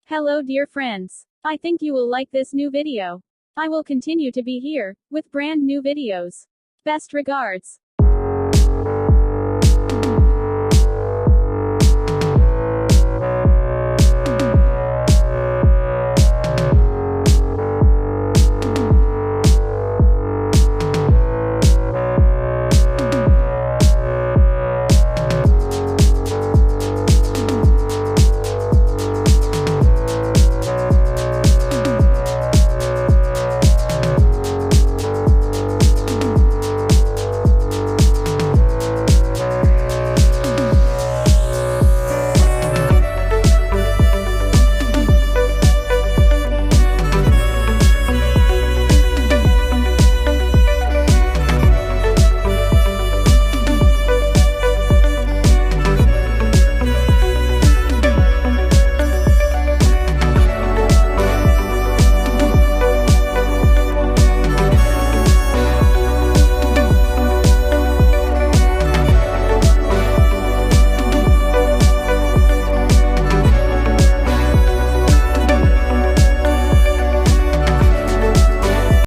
Hello dear friends. I think you will like this new video. I will continue to be here, with brand new videos. Best regards.